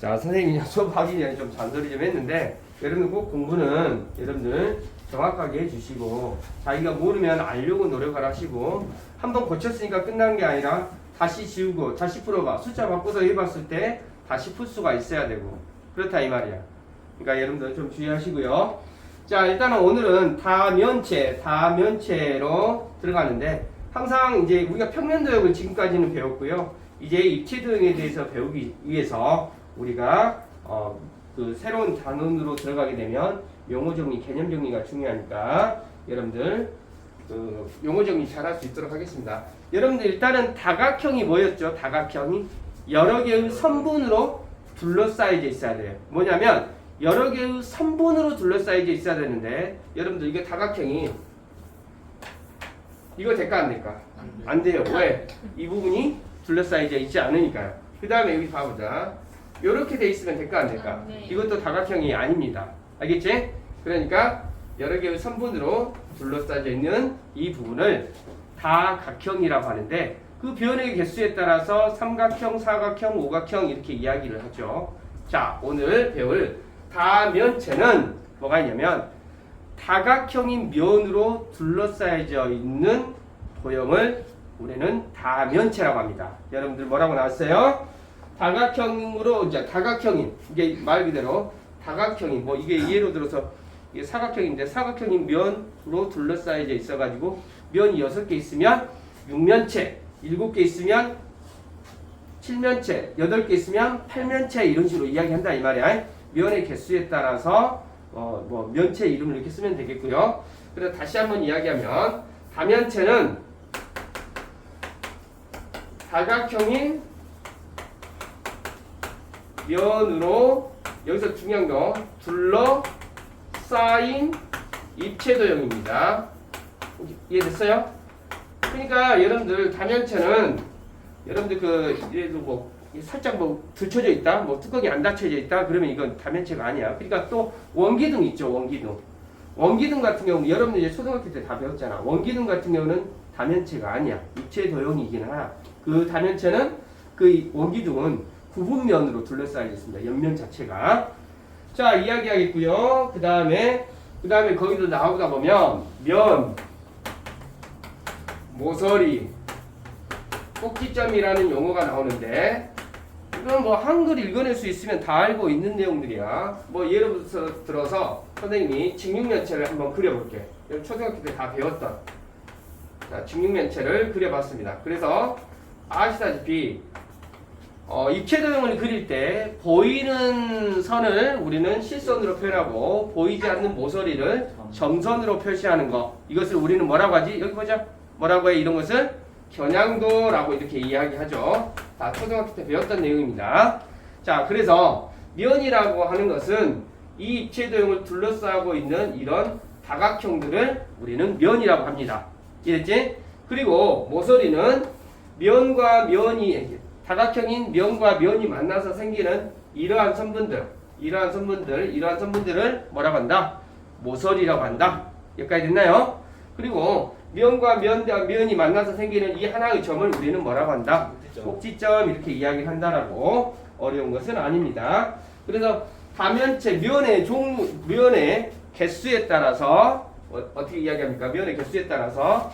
자, 선생님이 수업하기 전에 좀 잔소리 좀 했는데 여러분들 꼭 공부는 여러분들 정확하게 해주시고 자기가 모르면 알려고 노력을 하시고 한번 고쳤으니까 끝난 게 아니라 다시 지우고 다시 풀어봐. 숫자 바꿔서 해봤을 때 다시 풀 수가 있어야 되고 그렇다 이 말이야. 그러니까 여러분들 좀 주의하시고요. 자, 일단은 오늘은 다면체로 들어가는데 항상 이제 우리가 평면도형을 지금까지는 배웠고요. 이제 입체도형에 대해서 배우기 위해서 우리가 그 새로운 단원으로 들어가게 되면 용어 정리, 개념 정리가 중요하니까 여러분들 그 용어 정리 잘 할 수 있도록 하겠습니다. 여러분들 일단은 다각형이 뭐였죠? 다각형이 여러 개의 선분으로 둘러싸여져 있어야 돼요. 뭐냐면 여러 개의 선분으로 둘러싸여져 있어야 되는데 여러분들 이게 다각형이 이거 될까 안 될까? 안 돼요. 왜? 이 부분이 둘러싸여져 있지 않으니까요. 그 다음에 여기 봐보자. 이렇게 돼 있으면 될까 안 될까? 네. 이것도 다각형이 아닙니다. 알겠지? 그러니까 여러 개의 선분으로 둘러싸여 있는 이 부분을 다각형이라고 하는데 그 변의 개수에 따라서 삼각형, 사각형, 오각형 이렇게 이야기를 하죠. 자, 오늘 배울 다면체는 뭐가 있냐면 다각형인 면으로 둘러싸여져 있는 도형을 우리는 다면체라고 합니다. 여러분들 뭐라고 나왔어요? 다각형으로 이제 다각형인 이게 말 그대로 다각형인 뭐 이게 예로 들어서 이게 사각형인데 사각형인 면으로 둘러싸여져 있어가지고 면이 6개 있으면 6면체, 7개 있으면 7면체, 8개 있으면 8면체 이런 식으로 이야기한다 이 말이야. 면의 개수에 따라서 뭐 면체 이름을 이렇게 쓰면 되겠고요. 그래서 다시 한번 이야기하면 다면체는 다각형인 면으로 여기서 중요한 거 둘러싸인 입체도형입니다. 이해됐어요? 그러니까 여러분들 다면체는 여러분들 그 예를 뭐 살짝 뭐 들쳐져 있다, 뭐 뚜껑이 안 닫혀져 있다, 그러면 이건 다면체가 아니야. 그러니까 또 원기둥 있죠, 원기둥. 원기둥 같은 경우는 여러분들 이제 초등학교 때 다 배웠잖아. 원기둥 같은 경우는 다면체가 아니야. 입체도형이긴 하나. 그 다면체는 그 원기둥은 구분면으로 둘러싸여 있습니다. 옆면 자체가. 자, 이야기하겠고요. 그 다음에 거기도 나오다 보면 면, 모서리, 꼭지점이라는 용어가 나오는데 이건 뭐 한글 읽어낼 수 있으면 다 알고 있는 내용들이야. 뭐 예를 들어서 선생님이 직육면체를 한번 그려볼게. 초등학교 때 다 배웠던 자, 직육면체를 그려봤습니다. 그래서 아시다시피 입체도형을 그릴 때 보이는 선을 우리는 실선으로 표현하고 보이지 않는 모서리를 점선으로 표시하는 거, 이것을 우리는 뭐라고 하지? 여기 보자. 뭐라고 해? 이런 것을 겨냥도라고 이렇게 이야기하죠. 다 초등학교 때 배웠던 내용입니다. 자, 그래서 면이라고 하는 것은 이 입체도형을 둘러싸고 있는 이런 다각형들을 우리는 면이라고 합니다. 이랬지? 그리고 모서리는 면과 면이 다각형인 면과 면이 만나서 생기는 이러한 선분들을 뭐라고 한다? 모서리라고 한다. 여기까지 됐나요? 그리고 면과 면이 만나서 생기는 이 하나의 점을 우리는 뭐라고 한다? 꼭지점 이렇게 이야기를 한다라고. 어려운 것은 아닙니다. 그래서 다면체 면의 개수에 따라서 어떻게 이야기합니까? 면의 개수에 따라서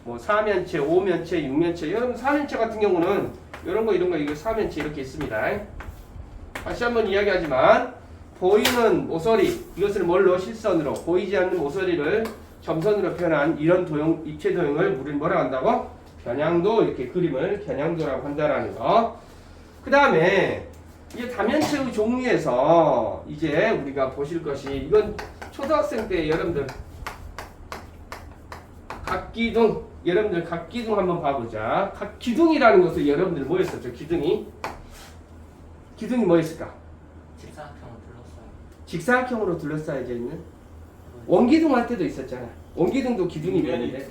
뭐 4면체, 5면체, 6면체. 여러분 4면체 같은 경우는 이런 거 이거 4면체 이렇게 있습니다. 다시 한번 이야기하지만 보이는 모서리, 이것을 뭘로? 실선으로. 보이지 않는 모서리를 점선으로 표현한 이런 도형, 입체도형을 우리는 뭐라고 한다고? 겨냥도. 이렇게 그림을 겨냥도라고 한다라는 거. 그 다음에 이제 다면체의 종류에서 이제 우리가 보실 것이, 이건 초등학생 때 여러분들 각기둥, 여러분들 각기둥 한번 봐보자. 각기둥이라는 것을 여러분들 뭐 했었죠? 기둥이 뭐였을까? 직사각형으로 둘러싸여져 있는 원기둥 할 때도 있었잖아. 원기둥도 기둥이 있는데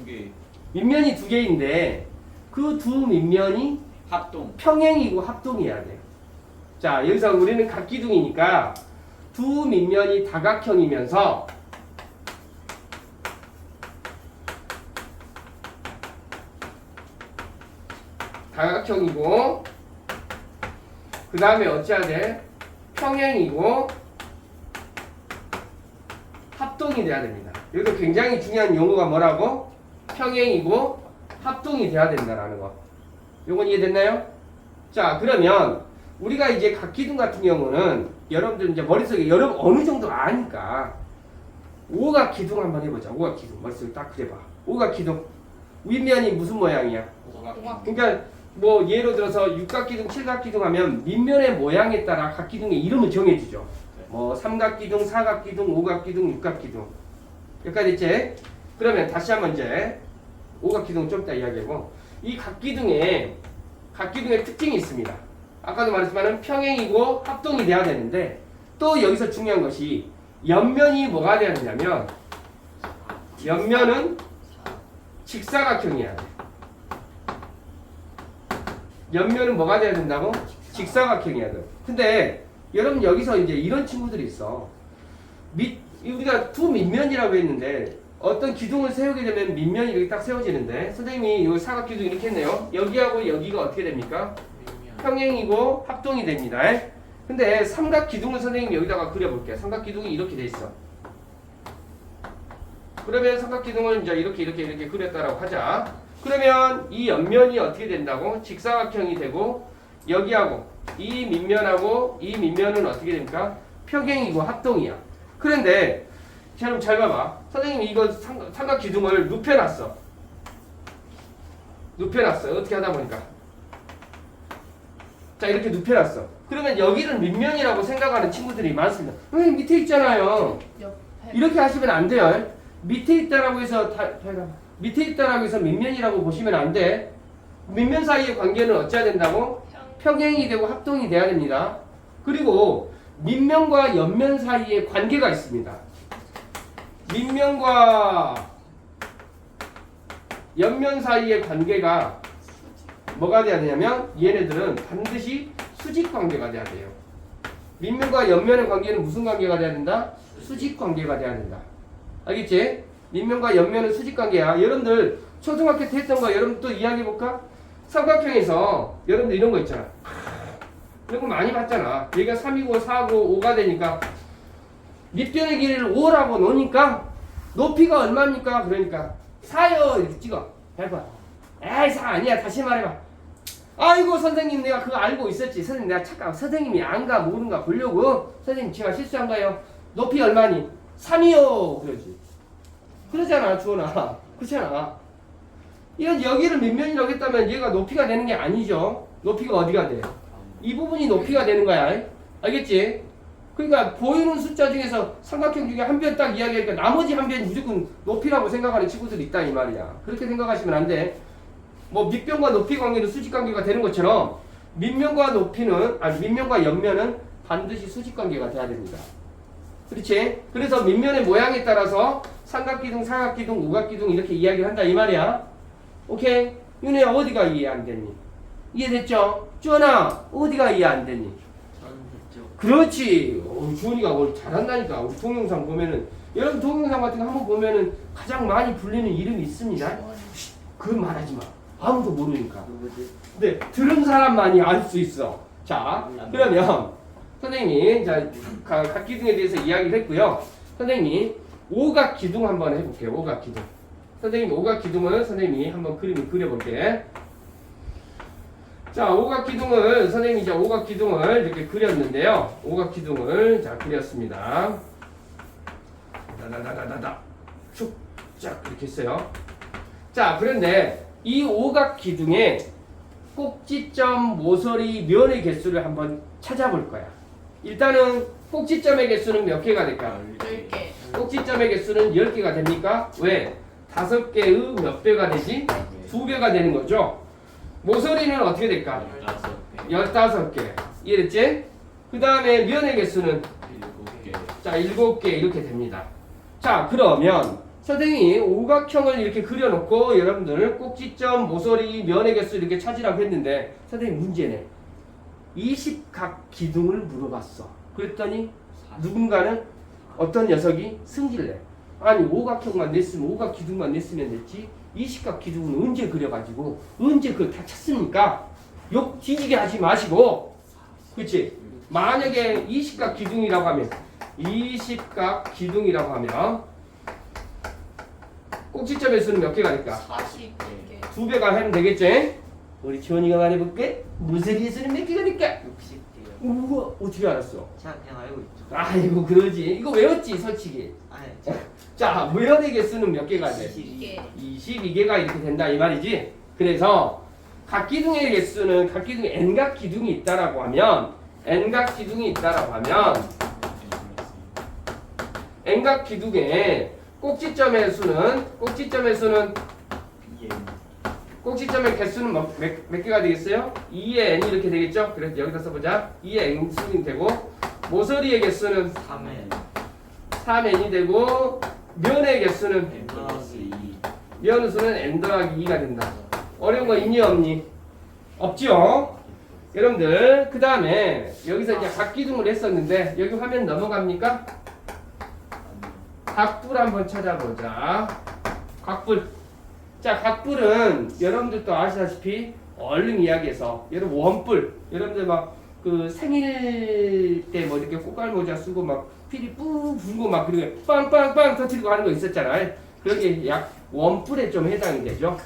밑면이 2개인데 그 두 밑면이 합동 평행이고 합동이어야 돼요. 자, 여기서 우리는 각기둥이니까 두 밑면이 다각형이면서 다각형이고 그 다음에 어찌해야 돼? 평행이고 합동이 돼야 됩니다. 여기서 굉장히 중요한 용어가 뭐라고? 평행이고 합동이 돼야 된다라는 거. 요건 이해됐나요? 자, 그러면 우리가 이제 각기둥 같은 경우는 여러분들 이제 머릿속에 여러분 어느 정도 아니까 오각기둥 한번 해보자. 오각기둥 머릿속에 딱 그려봐. 오각기둥 윗면이 무슨 모양이야? 그러니까 뭐 예로 들어서 육각기둥, 칠각기둥 하면 밑면의 모양에 따라 각기둥의 이름을 정해주죠. 뭐 삼각기둥, 사각기둥, 오각기둥, 육각기둥. 여기까지 됐지? 그러면 다시 한번 이제 오각기둥 좀 이따 이야기하고 이 각기둥의 특징이 있습니다. 아까도 말했지만 평행이고 합동이 돼야 되는데 또 여기서 중요한 것이 옆면이 뭐가 돼야 되냐면 옆면은 직사각형이야 돼. 옆면은 뭐가 돼야 된다고? 직사각형이야 돼. 근데 여러분 여기서 이제 이런 친구들이 있어. 우리가 두 밑면이라고 했는데 어떤 기둥을 세우게 되면 밑면이 이렇게 딱 세워지는데 선생님이 이 사각기둥 이렇게 했네요. 여기하고 여기가 어떻게 됩니까? 평행이고 합동이 됩니다. 근데 삼각기둥을 선생님이 여기다가 그려볼게요. 삼각기둥이 이렇게 돼 있어. 그러면 삼각기둥을 이제 이렇게 그렸다라고 하자. 그러면 이 옆면이 어떻게 된다고? 직사각형이 되고 여기하고 이 밑면은 어떻게 됩니까? 평행이고 합동이야. 그런데 여러분 잘 봐봐. 선생님이 이거 삼각기둥을 눕혀놨어. 어떻게 하다 보니까 자 이렇게 눕혀놨어. 그러면 여기를 밑면이라고 생각하는 친구들이 많습니다. 왜 밑에 있잖아요. 이렇게 하시면 안 돼요. 밑에 있다라고 해서 밑면이라고 보시면 안 돼. 밑면 사이의 관계는 어찌해야 된다고? 평행이 되고 합동이 돼야 됩니다. 그리고 밑면과 옆면 사이에 관계가 있습니다. 밑면과 옆면 사이의 관계가 뭐가 돼야 되냐면 얘네들은 반드시 수직 관계가 돼야 돼요. 밑면과 옆면의 관계는 무슨 관계가 돼야 된다? 수직 관계가 돼야 된다. 알겠지? 밑면과 옆면은 수직 관계야. 여러분들 초등학교 때 했던 거 여러분 또 이야기해 볼까? 삼각형에서 여러분들 이런 거 있잖아. 이런 거 많이 봤잖아. 얘가 3이고 4고 5가 되니까 밑변의 길이를 5라고 놓으니까 높이가 얼마입니까? 그러니까 4요 이렇게 찍어. 해봐. 에이 4 아니야. 다시 말해봐. 아이고 선생님 내가 그거 알고 있었지. 선생님 내가 착각. 선생님이 안가 모른가 보려고. 선생님 제가 실수한가요? 높이 얼마니? 3이요. 그러지. 그러잖아 주원아. 그렇잖아. 이건 여기를 밑면이라고 했다면 얘가 높이가 되는 게 아니죠. 높이가 어디가 돼? 이 부분이 높이가 되는 거야. 알겠지? 그러니까 보이는 숫자 중에서 삼각형 중에 한 변 딱 이야기하니까 나머지 한 변이 무조건 높이라고 생각하는 친구들이 있다 이 말이야. 그렇게 생각하시면 안 돼. 뭐 밑변과 높이 관계는 수직 관계가 되는 것처럼 밑면과 옆면은 반드시 수직 관계가 돼야 됩니다. 그렇지? 그래서 밑면의 모양에 따라서 삼각기둥, 사각기둥, 오각기둥 이렇게 이야기를 한다 이 말이야. 오케이? 윤혜야 어디가 이해 안 됐니? 이해됐죠? 주원아 어디가 이해 안 됐니? 그렇지. 주원이가 뭘 잘한다니까. 우리 동영상 보면은 여러분 동영상 같은 거 한번 보면은 가장 많이 불리는 이름이 있습니다. 그건 말하지 마. 아무도 모르니까. 근데 들은 사람만이 알 수 있어. 자, 그러면 선생님이 자 각기둥에 대해서 이야기를 했고요. 선생님이 오각기둥 한번 해볼게요. 오각기둥. 선생님 오각기둥을 선생님이 한번 그림을 그려볼게. 자, 오각기둥을 선생님이 이제 오각기둥을 이렇게 그렸는데요. 오각기둥을 자 그렸습니다. 다다다다다다 쭉쫙 이렇게 했어요. 자, 그런데 이 오각기둥의 꼭지점, 모서리, 면의 개수를 한번 찾아볼 거야. 일단은 꼭지점의 개수는 몇 개가 될까? 10개. 꼭지점의 개수는 10개가 됩니까? 왜? 5개의 몇 배가 되지? 2배가 되는 거죠. 모서리는 어떻게 될까? 15개. 이해됐지? 그 다음에 면의 개수는 7개. 자 7개 이렇게 됩니다. 자, 그러면 선생님이 오각형을 이렇게 그려놓고 여러분들 꼭지점, 모서리, 면의 개수 이렇게 찾으라고 했는데 선생님 문제네. 20각 기둥을 물어봤어. 그랬더니 누군가는 어떤 녀석이 승질내. 아니 오각형만 냈으면 오각 기둥만 냈으면 됐지 20각 기둥은 언제 그려가지고 언제 그걸 다 찾습니까? 욕 뒤지게 하지 마시고 그치? 만약에 이십각 기둥이라고 하면 이십각 기둥이라고 하면 꼭지점의 수는 몇 개가 될까? 40개. 2배가 하면 되겠지? 우리 지원이가 말해볼게. 무쇠리의 수는 몇 개가 될까? 60개요. 우와 어떻게 알았어? 제가 그냥 알고 있죠. 아이고 그러지. 이거 외웠지 솔직히. 아니, 자 무연의 개수는 몇 개가 돼? 2개. 22개가 이렇게 된다 이 말이지. 그래서 각 기둥의 개수는 각 기둥에 n각 기둥이 있다라고 하면 n각 기둥이 있다라고 하면 n각 기둥에 꼭지점의 수는 꼭지점의 개수는 몇 개가 되겠어요? 2의 n이 이렇게 되겠죠? 그래서 여기다 써보자. 2의 n 수는 되고 모서리의 개수는 3에 3n이 되고 면의 개수는 n 플러스 2. 면의 수는 n 더하기 2가 된다. 어려운 거 있니 없니? 없죠? 여러분들 그 다음에 여기서 이제 각기둥을 했었는데 여기 화면 넘어갑니까? 각불 한번 찾아보자. 각불. 자 각불은 여러분들도 아시다시피 얼른 이야기해서 여러분 원불 여러분들 막 그 생일 때 뭐 이렇게 꽃갈 모자 쓰고 막 피리 뿌 불고 막 그리고 빵빵빵 터뜨리고 하는 거 있었잖아요. 그게 약 원불에 좀 해당이 되죠.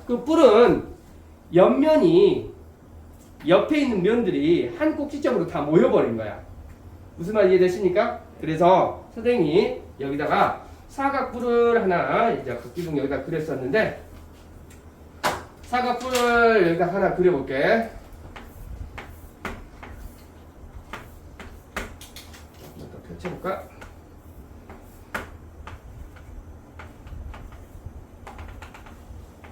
그 뿔은 옆면이 옆에 있는 면들이 한 꼭지점으로 다 모여버린 거야. 무슨 말 이해되십니까? 그래서 선생님이 여기다가 사각뿔을 하나 이제 각기둥 여기다 그렸었는데 사각뿔을 여기다 하나 그려볼게. 또 펼쳐볼까?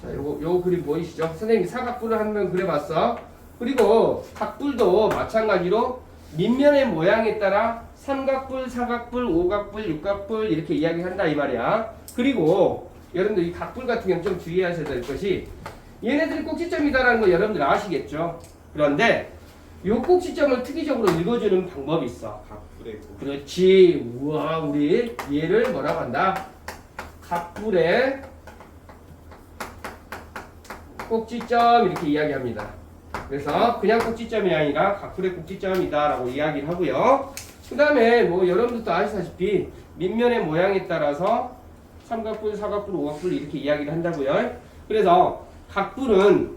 자, 요거 그림 보이시죠? 선생님이 사각뿔을 한 번 그려봤어. 그리고 각뿔도 마찬가지로 밑면의 모양에 따라 삼각뿔, 사각뿔, 오각뿔, 육각뿔 이렇게 이야기한다 이 말이야. 그리고 여러분들 이 각뿔 같은 경우는 좀 주의하셔야 될 것이 얘네들이 꼭지점이다라는 거 여러분들 아시겠죠? 그런데 이 꼭지점을 특이적으로 읽어주는 방법이 있어. 각불의 그렇지. 우와 우리 얘를 뭐라고 한다? 각뿔의 꼭지점 이렇게 이야기합니다. 그래서 그냥 꼭지점이 아니라 각뿔의 꼭지점이다 라고 이야기를 하고요. 그 다음에 뭐 여러분들도 아시다시피 밑면의 모양에 따라서 삼각뿔, 사각뿔, 오각뿔 이렇게 이야기를 한다고요. 그래서 각뿔은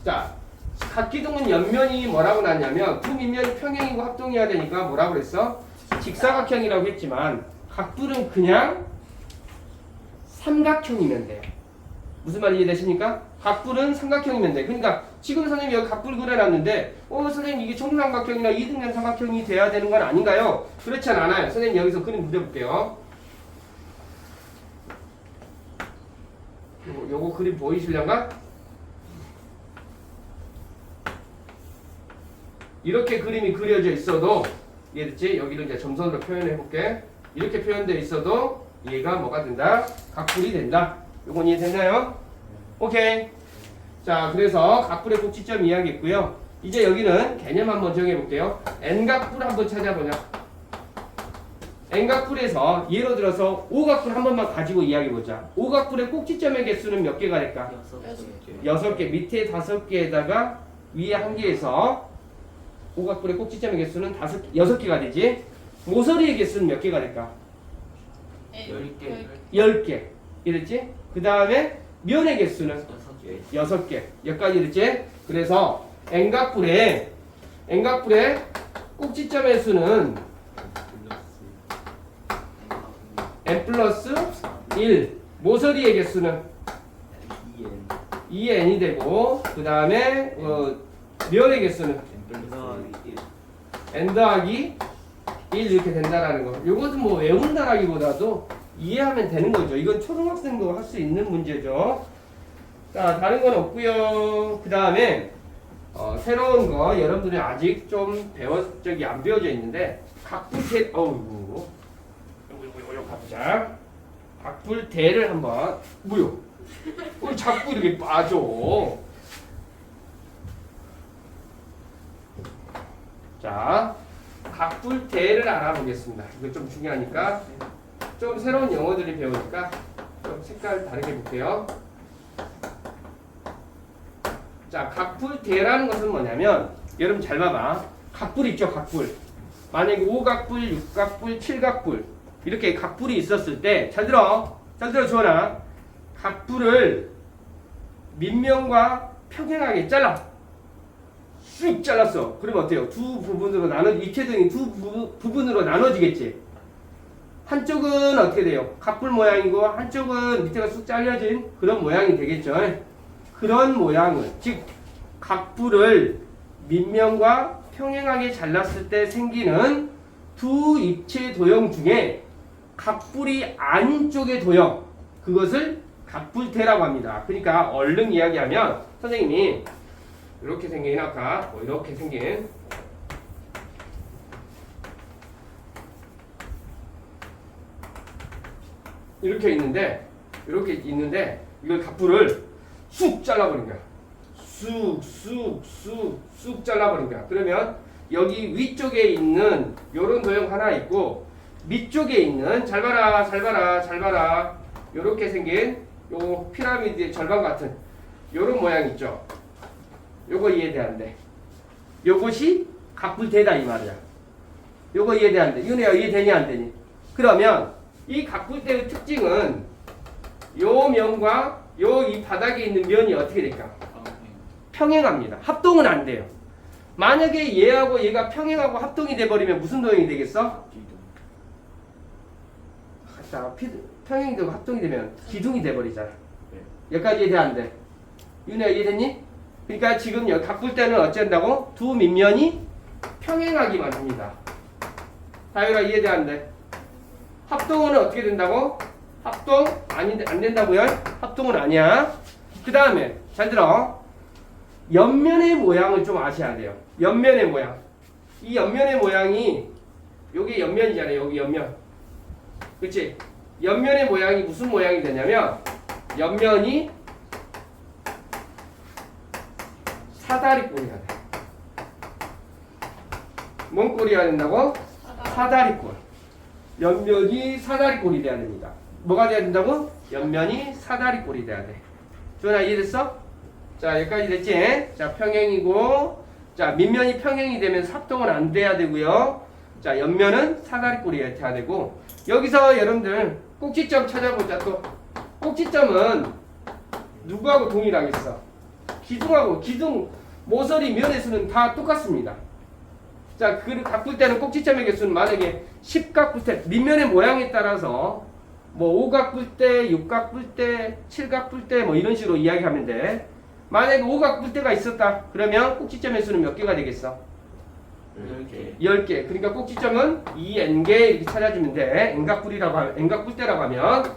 자 각기둥은 옆면이 뭐라고 나왔냐면 두 밑면이 평행이고 합동이어야 되니까 뭐라고 그랬어? 직사각형이라고 했지만 각뿔은 그냥 삼각형이면 돼요. 무슨 말이 이해되십니까? 각뿔은 삼각형이면 돼. 그러니까 지금 선생님이 여기 각뿔 그려놨는데 선생님 이게 정삼각형이나 이등변 삼각형이 돼야 되는 건 아닌가요? 그렇지 않아요. 선생님 여기서 그림 그려볼게요. 요거 그림 보이시려나? 이렇게 그림이 그려져 있어도 이해됐지? 여기를 이제 점선으로 표현해 볼게. 이렇게 표현되어 있어도 얘가 뭐가 된다? 각뿔이 된다. 요건 이해됐나요? 오케이. 자, 그래서 각뿔의 꼭지점 이야기했고요. 이제 여기는 개념 한번 정해볼게요. n각뿔 한번 찾아보자. n각뿔에서 예로 들어서 오각뿔 한 번만 가지고 이야기해보자. 오각뿔의 꼭지점의 개수는 몇 개가 될까? 6개. 6개. 밑에 5개에다가 위에 1개에서 오각뿔의 꼭지점의 개수는 6개가 되지. 모서리의 개수는 몇 개가 될까? 10개. 10개. 이랬지? 그 다음에 면의 개수는 6개. 6개. 여기까지 이랬지? 그래서 n각뿔의 꼭지점의 수는 n 플러스 1. 모서리의 개수는 2n이 되고 그 다음에 면의 개수는 n 더하기 1 이렇게 된다라는 거. 이것은 뭐 외운다라기보다도 이해하면 되는 거죠. 이건 초등학생도 할 수 있는 문제죠. 자, 다른 건 없고요. 그 다음에 새로운 거 여러분들이 아직 좀 안 배워져 있는데 각불대 요거 가보자. 각불대를 한번 뭐요? 자꾸 이렇게 빠져. 자, 각불대를 알아보겠습니다. 이거 좀 중요하니까 좀 새로운 영어들이 배우니까 좀 색깔 다르게 볼게요. 자, 각불대라는 것은 뭐냐면 여러분 잘 봐봐. 각불 있죠, 각불. 만약에 5각불, 6각불, 7각불 이렇게 각불이 있었을 때 잘 들어 주원아. 각불을 밑면과 평행하게 잘라. 쑥 잘랐어. 그러면 어때요? 두 부분으로 입체등이 두 부분으로 나눠지겠지. 한쪽은 어떻게 돼요? 각불 모양이고 한쪽은 밑에가 쑥 잘려진 그런 모양이 되겠죠. 그런 모양을, 즉 각불을 밑면과 평행하게 잘랐을 때 생기는 두 입체 도형 중에 각불이 아닌 쪽의 도형, 그것을 각불대라고 합니다. 그러니까 얼른 이야기하면 선생님이 이렇게 생긴 아까 이렇게 생긴 이렇게 있는데 이걸 각불을 쑥 잘라버린 거야. 쑥 잘라버린 거야. 그러면 여기 위쪽에 있는 요런 도형 하나 있고 밑쪽에 있는 잘 봐라 요렇게 생긴 요 피라미드의 절반 같은 요런 모양 있죠. 요거 이해돼 안 돼? 요것이 각불대다 이 말이야. 요거 이해돼 안 돼? 윤혜야 이해되니 안 되니? 그러면 이 각불대의 특징은 요 면과 요 이 바닥에 있는 면이 어떻게 될까? 평행합니다. 합동은 안 돼요. 만약에 얘하고 얘가 평행하고 합동이 돼버리면 무슨 도형이 되겠어? 자, 평행이 되고 합동이 되면 기둥이 돼버리잖아. 여기까지 이해돼 안 돼? 윤혜야 이해됐니? 그러니까 지금 여기 각불대는 어쩐다고? 두 밑면이 평행하기만 합니다. 다율아 이해돼 안 돼? 합동은 어떻게 된다고? 합동 안 된다고요? 합동은 아니야. 그 다음에 잘 들어. 옆면의 모양을 좀 아셔야 돼요. 옆면의 모양. 이 옆면의 모양이 요게 옆면이잖아요. 여기 옆면. 그치? 옆면의 모양이 무슨 모양이 되냐면 옆면이 사다리꼴이 해야 돼. 뭔 꼴이 해야 된다고? 사다리꼴. 옆면이 사다리꼴이 돼야 됩니다. 뭐가 돼야 된다고? 옆면이 사다리꼴이 돼야 돼. 주원아 이해됐어? 자 여기까지 됐지? 자 평행이고 자 밑면이 평행이 되면 합동은 안 돼야 되고요. 자 옆면은 사다리꼴이 돼야 되고 여기서 여러분들 꼭지점 찾아보자. 또 꼭지점은 누구하고 동일하겠어? 기둥하고 기둥 모서리 면의 수는 다 똑같습니다. 자, 그 각불대는 꼭지점의 개수는 만약에 10각불대 밑면의 모양에 따라서 뭐 5각불대, 6각불대, 7각불대 뭐 이런 식으로 이야기하면 돼. 만약에 5각불대가 있었다. 그러면 꼭지점의 수는 몇 개가 되겠어? 10개. 10개. 그러니까 꼭지점은 2n개 이렇게 찾아주면 돼. n각불대라고 하면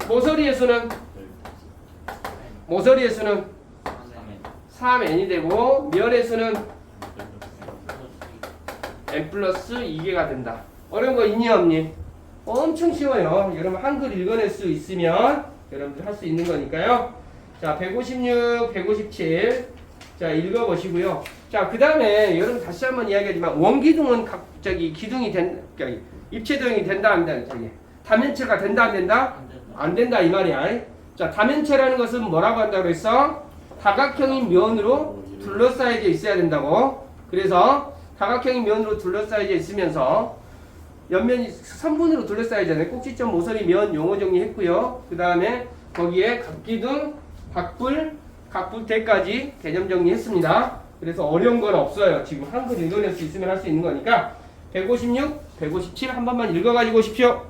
모서리의 수는 3n이 되고 면의 수는 n 플러스 2개가 된다. 어려운 거 있니 없니? 엄청 쉬워요. 여러분 한글 읽어낼 수 있으면 여러분들 할 수 있는 거니까요. 자 156, 157 자 읽어보시고요. 자 그 다음에 여러분 다시 한번 이야기하지만 원기둥은 기둥이 그러니까 입체도형이 된다 안 된다? 다면체가 된다 안 된다? 안 된다 이 말이야. 자 다면체라는 것은 뭐라고 한다고 그랬어? 다각형인 면으로 둘러싸여져 있어야 된다고. 그래서 다각형인 면으로 둘러싸여져 있으면서 옆면이 선분으로 둘러싸여잖아요. 꼭지점, 모서리, 면 용어 정리했고요. 그 다음에 거기에 각기둥, 각불, 각불대까지 개념 정리했습니다. 그래서 어려운 건 없어요. 지금 한글 읽어낼 수 있으면 할 수 있는 거니까 156, 157 한 번만 읽어가지고 오십시오.